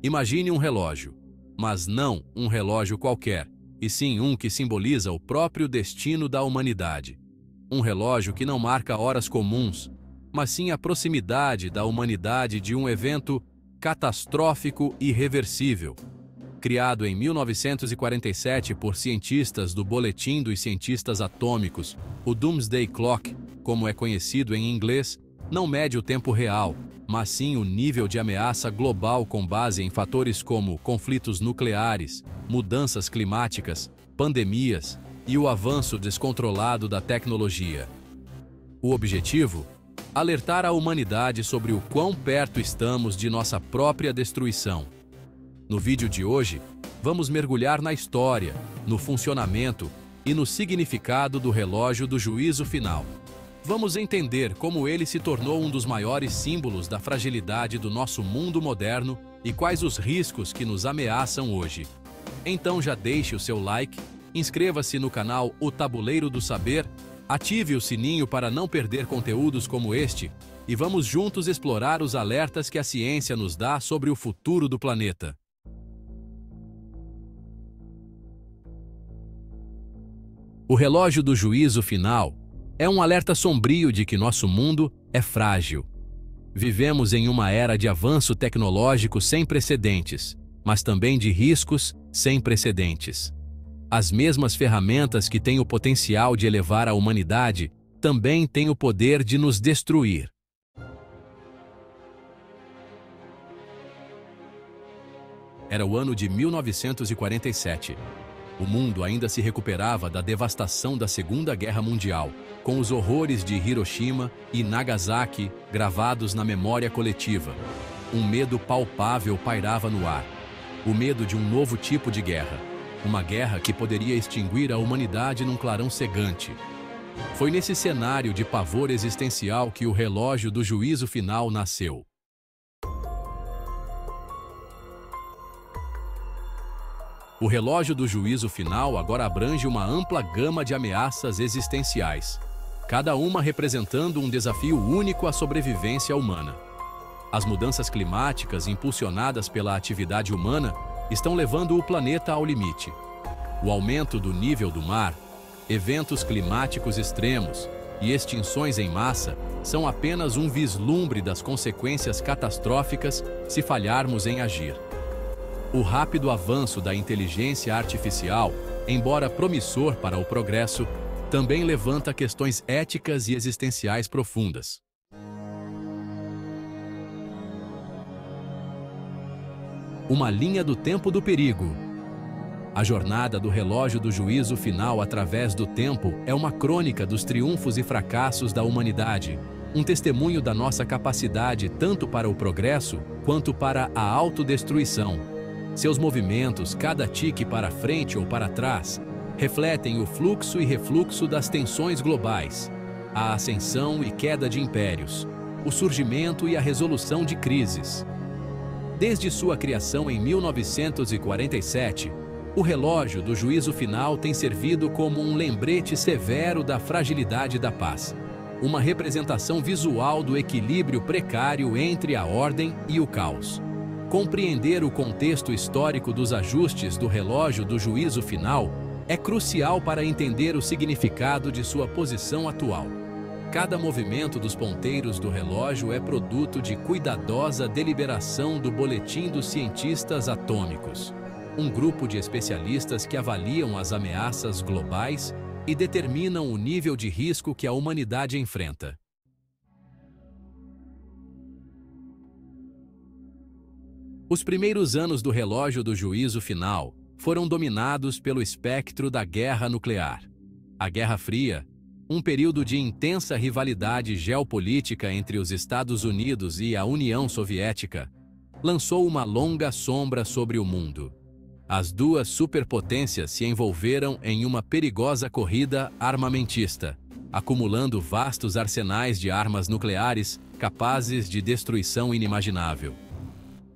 Imagine um relógio, mas não um relógio qualquer, e sim um que simboliza o próprio destino da humanidade. Um relógio que não marca horas comuns, mas sim a proximidade da humanidade de um evento catastrófico e irreversível. Criado em 1947 por cientistas do Boletim dos Cientistas Atômicos, o Doomsday Clock, como é conhecido em inglês, não mede o tempo real, mas sim o nível de ameaça global com base em fatores como conflitos nucleares, mudanças climáticas, pandemias e o avanço descontrolado da tecnologia. O objetivo? Alertar a humanidade sobre o quão perto estamos de nossa própria destruição. No vídeo de hoje, vamos mergulhar na história, no funcionamento e no significado do relógio do juízo final. Vamos entender como ele se tornou um dos maiores símbolos da fragilidade do nosso mundo moderno e quais os riscos que nos ameaçam hoje. Então já deixe o seu like, inscreva-se no canal O Tabuleiro do Saber, ative o sininho para não perder conteúdos como este e vamos juntos explorar os alertas que a ciência nos dá sobre o futuro do planeta. O relógio do juízo final é um alerta sombrio de que nosso mundo é frágil. Vivemos em uma era de avanço tecnológico sem precedentes, mas também de riscos sem precedentes. As mesmas ferramentas que têm o potencial de elevar a humanidade também têm o poder de nos destruir. Era o ano de 1947. O mundo ainda se recuperava da devastação da Segunda Guerra Mundial, com os horrores de Hiroshima e Nagasaki gravados na memória coletiva. Um medo palpável pairava no ar. O medo de um novo tipo de guerra. Uma guerra que poderia extinguir a humanidade num clarão cegante. Foi nesse cenário de pavor existencial que o relógio do juízo final nasceu. O relógio do juízo final agora abrange uma ampla gama de ameaças existenciais, cada uma representando um desafio único à sobrevivência humana. As mudanças climáticas impulsionadas pela atividade humana estão levando o planeta ao limite. O aumento do nível do mar, eventos climáticos extremos e extinções em massa são apenas um vislumbre das consequências catastróficas se falharmos em agir. O rápido avanço da inteligência artificial, embora promissor para o progresso, também levanta questões éticas e existenciais profundas. Uma linha do tempo do perigo. A jornada do relógio do juízo final através do tempo é uma crônica dos triunfos e fracassos da humanidade, um testemunho da nossa capacidade tanto para o progresso quanto para a autodestruição. Seus movimentos, cada tique para frente ou para trás, refletem o fluxo e refluxo das tensões globais, a ascensão e queda de impérios, o surgimento e a resolução de crises. Desde sua criação em 1947, o relógio do juízo final tem servido como um lembrete severo da fragilidade da paz, uma representação visual do equilíbrio precário entre a ordem e o caos. Compreender o contexto histórico dos ajustes do relógio do juízo final é crucial para entender o significado de sua posição atual. Cada movimento dos ponteiros do relógio é produto de cuidadosa deliberação do Boletim dos Cientistas Atômicos, um grupo de especialistas que avaliam as ameaças globais e determinam o nível de risco que a humanidade enfrenta. Os primeiros anos do relógio do juízo final foram dominados pelo espectro da guerra nuclear. A Guerra Fria, um período de intensa rivalidade geopolítica entre os Estados Unidos e a União Soviética, lançou uma longa sombra sobre o mundo. As duas superpotências se envolveram em uma perigosa corrida armamentista, acumulando vastos arsenais de armas nucleares capazes de destruição inimaginável.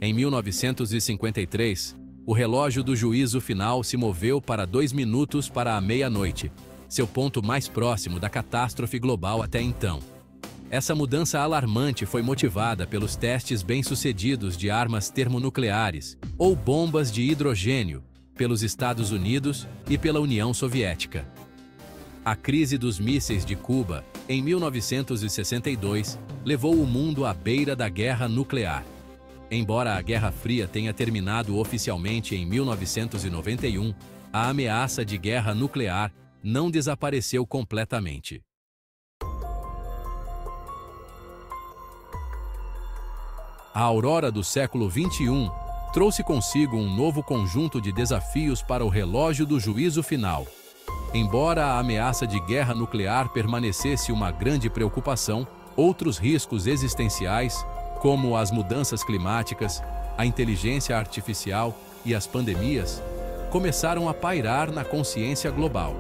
Em 1953, o relógio do juízo final se moveu para 2 minutos para a meia-noite, seu ponto mais próximo da catástrofe global até então. Essa mudança alarmante foi motivada pelos testes bem-sucedidos de armas termonucleares, ou bombas de hidrogênio, pelos Estados Unidos e pela União Soviética. A crise dos mísseis de Cuba, em 1962, levou o mundo à beira da guerra nuclear. Embora a Guerra Fria tenha terminado oficialmente em 1991, a ameaça de guerra nuclear não desapareceu completamente. A aurora do século XXI trouxe consigo um novo conjunto de desafios para o relógio do juízo final. Embora a ameaça de guerra nuclear permanecesse uma grande preocupação, outros riscos existenciais, como as mudanças climáticas, a inteligência artificial e as pandemias, começaram a pairar na consciência global.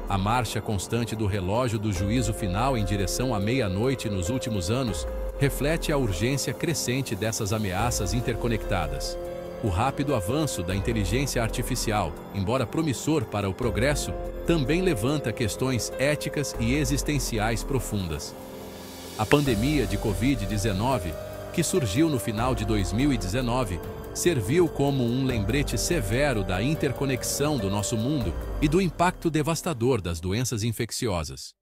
A marcha constante do relógio do juízo final em direção à meia-noite nos últimos anos reflete a urgência crescente dessas ameaças interconectadas. O rápido avanço da inteligência artificial, embora promissor para o progresso, também levanta questões éticas e existenciais profundas. A pandemia de Covid-19, que surgiu no final de 2019, serviu como um lembrete severo da interconexão do nosso mundo e do impacto devastador das doenças infecciosas.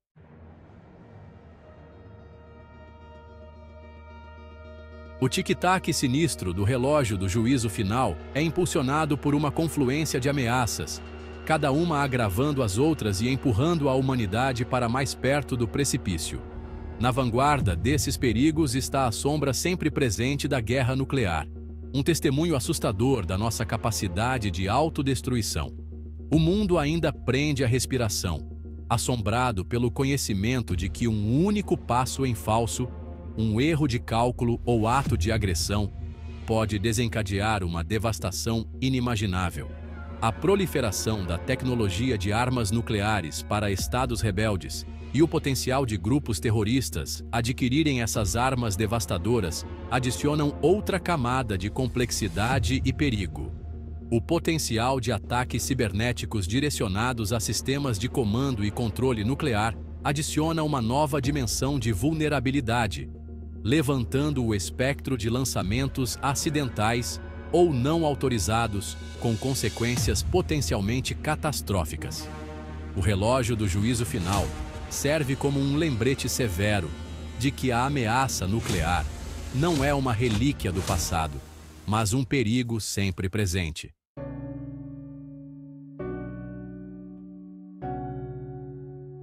O tic-tac sinistro do relógio do juízo final é impulsionado por uma confluência de ameaças, cada uma agravando as outras e empurrando a humanidade para mais perto do precipício. Na vanguarda desses perigos está a sombra sempre presente da guerra nuclear, um testemunho assustador da nossa capacidade de autodestruição. O mundo ainda prende a respiração, assombrado pelo conhecimento de que um único passo em falso, um erro de cálculo ou ato de agressão, pode desencadear uma devastação inimaginável. A proliferação da tecnologia de armas nucleares para estados rebeldes e o potencial de grupos terroristas adquirirem essas armas devastadoras adicionam outra camada de complexidade e perigo. O potencial de ataques cibernéticos direcionados a sistemas de comando e controle nuclear adiciona uma nova dimensão de vulnerabilidade, levantando o espectro de lançamentos acidentais ou não autorizados, com consequências potencialmente catastróficas. O relógio do juízo final serve como um lembrete severo de que a ameaça nuclear não é uma relíquia do passado, mas um perigo sempre presente.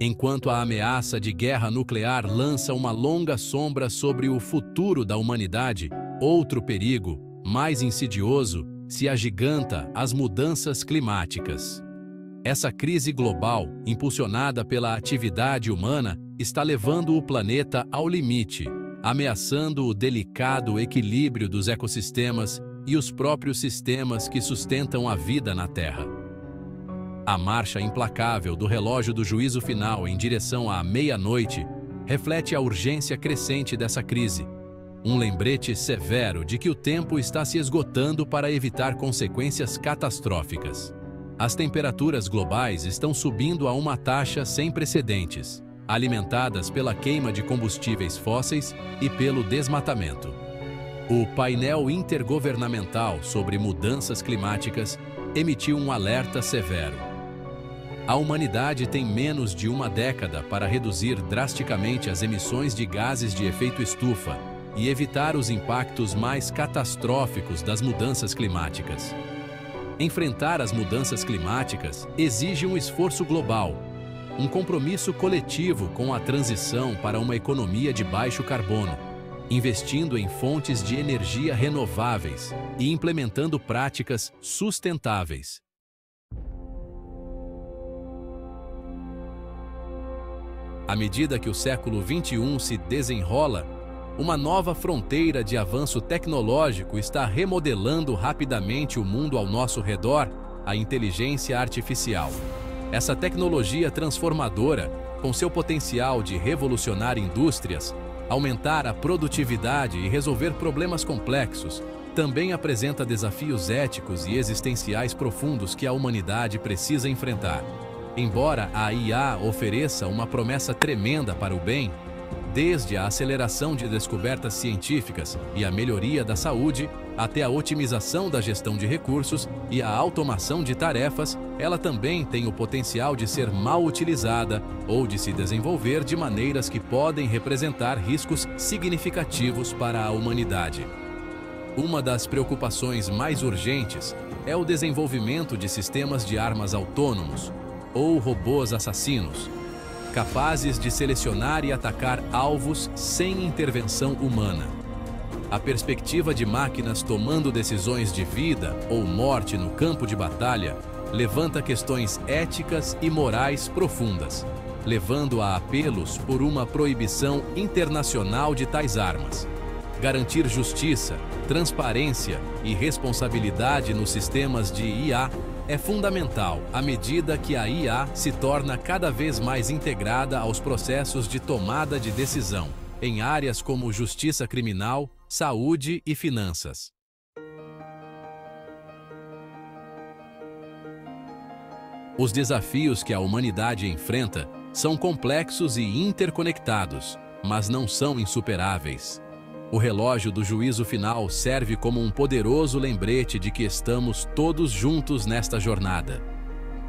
Enquanto a ameaça de guerra nuclear lança uma longa sombra sobre o futuro da humanidade, outro perigo, mais insidioso, se agiganta: as mudanças climáticas. Essa crise global, impulsionada pela atividade humana, está levando o planeta ao limite, ameaçando o delicado equilíbrio dos ecossistemas e os próprios sistemas que sustentam a vida na Terra. A marcha implacável do relógio do juízo final em direção à meia-noite reflete a urgência crescente dessa crise, um lembrete severo de que o tempo está se esgotando para evitar consequências catastróficas. As temperaturas globais estão subindo a uma taxa sem precedentes, alimentadas pela queima de combustíveis fósseis e pelo desmatamento. O painel intergovernamental sobre mudanças climáticas emitiu um alerta severo. A humanidade tem menos de uma década para reduzir drasticamente as emissões de gases de efeito estufa e evitar os impactos mais catastróficos das mudanças climáticas. Enfrentar as mudanças climáticas exige um esforço global, um compromisso coletivo com a transição para uma economia de baixo carbono, investindo em fontes de energia renováveis e implementando práticas sustentáveis. À medida que o século XXI se desenrola, uma nova fronteira de avanço tecnológico está remodelando rapidamente o mundo ao nosso redor: a inteligência artificial. Essa tecnologia transformadora, com seu potencial de revolucionar indústrias, aumentar a produtividade e resolver problemas complexos, também apresenta desafios éticos e existenciais profundos que a humanidade precisa enfrentar. Embora a IA ofereça uma promessa tremenda para o bem, desde a aceleração de descobertas científicas e a melhoria da saúde, até a otimização da gestão de recursos e a automação de tarefas, ela também tem o potencial de ser mal utilizada ou de se desenvolver de maneiras que podem representar riscos significativos para a humanidade. Uma das preocupações mais urgentes é o desenvolvimento de sistemas de armas autônomos, ou robôs assassinos, capazes de selecionar e atacar alvos sem intervenção humana. A perspectiva de máquinas tomando decisões de vida ou morte no campo de batalha levanta questões éticas e morais profundas, levando a apelos por uma proibição internacional de tais armas. Garantir justiça, transparência e responsabilidade nos sistemas de IA é fundamental à medida que a IA se torna cada vez mais integrada aos processos de tomada de decisão, em áreas como justiça criminal, saúde e finanças. Os desafios que a humanidade enfrenta são complexos e interconectados, mas não são insuperáveis. O relógio do juízo final serve como um poderoso lembrete de que estamos todos juntos nesta jornada.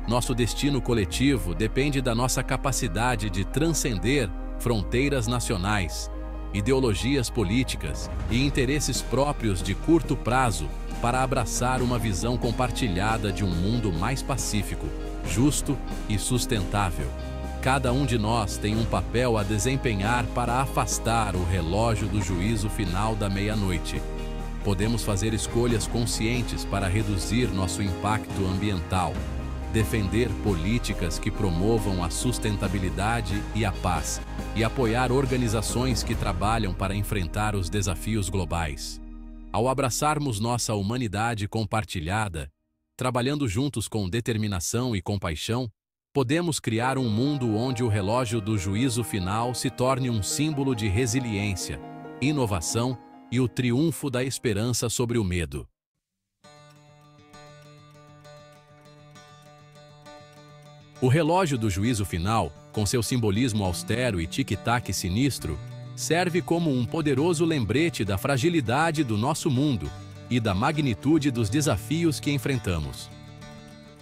Nosso destino coletivo depende da nossa capacidade de transcender fronteiras nacionais, ideologias políticas e interesses próprios de curto prazo para abraçar uma visão compartilhada de um mundo mais pacífico, justo e sustentável. Cada um de nós tem um papel a desempenhar para afastar o relógio do juízo final da meia-noite. Podemos fazer escolhas conscientes para reduzir nosso impacto ambiental, defender políticas que promovam a sustentabilidade e a paz, e apoiar organizações que trabalham para enfrentar os desafios globais. Ao abraçarmos nossa humanidade compartilhada, trabalhando juntos com determinação e compaixão, podemos criar um mundo onde o relógio do juízo final se torne um símbolo de resiliência, inovação e o triunfo da esperança sobre o medo. O relógio do juízo final, com seu simbolismo austero e tic-tac sinistro, serve como um poderoso lembrete da fragilidade do nosso mundo e da magnitude dos desafios que enfrentamos.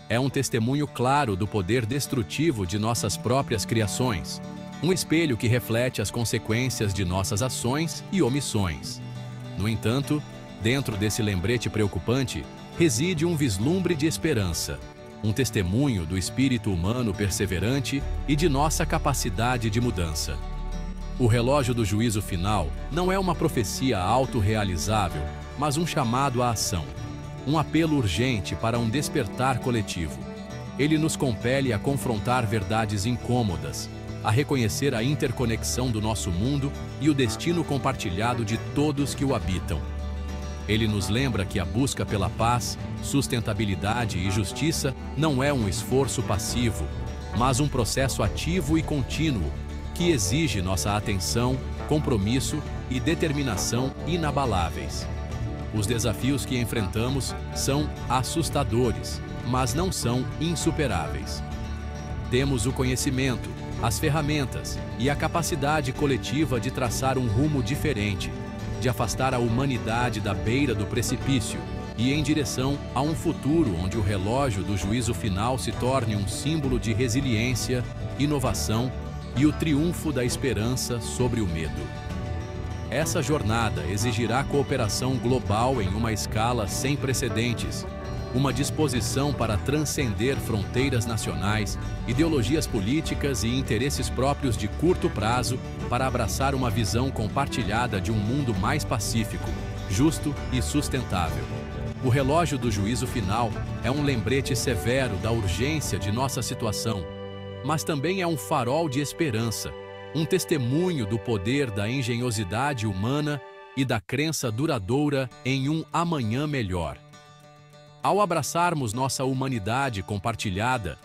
É um testemunho claro do poder destrutivo de nossas próprias criações, um espelho que reflete as consequências de nossas ações e omissões. No entanto, dentro desse lembrete preocupante, reside um vislumbre de esperança, um testemunho do espírito humano perseverante e de nossa capacidade de mudança. O relógio do juízo final não é uma profecia autorrealizável, mas um chamado à ação. Um apelo urgente para um despertar coletivo. Ele nos compele a confrontar verdades incômodas, a reconhecer a interconexão do nosso mundo e o destino compartilhado de todos que o habitam. Ele nos lembra que a busca pela paz, sustentabilidade e justiça não é um esforço passivo, mas um processo ativo e contínuo que exige nossa atenção, compromisso e determinação inabaláveis. Os desafios que enfrentamos são assustadores, mas não são insuperáveis. Temos o conhecimento, as ferramentas e a capacidade coletiva de traçar um rumo diferente, de afastar a humanidade da beira do precipício e em direção a um futuro onde o relógio do juízo final se torne um símbolo de resiliência, inovação e o triunfo da esperança sobre o medo. Essa jornada exigirá cooperação global em uma escala sem precedentes, uma disposição para transcender fronteiras nacionais, ideologias políticas e interesses próprios de curto prazo para abraçar uma visão compartilhada de um mundo mais pacífico, justo e sustentável. O relógio do juízo final é um lembrete severo da urgência de nossa situação, mas também é um farol de esperança, um testemunho do poder da engenhosidade humana e da crença duradoura em um amanhã melhor. Ao abraçarmos nossa humanidade compartilhada,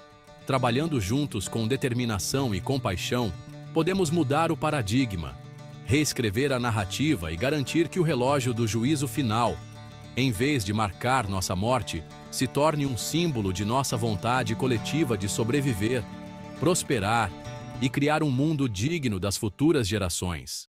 trabalhando juntos com determinação e compaixão, podemos mudar o paradigma, reescrever a narrativa e garantir que o relógio do juízo final, em vez de marcar nossa morte, se torne um símbolo de nossa vontade coletiva de sobreviver, prosperar e criar um mundo digno das futuras gerações.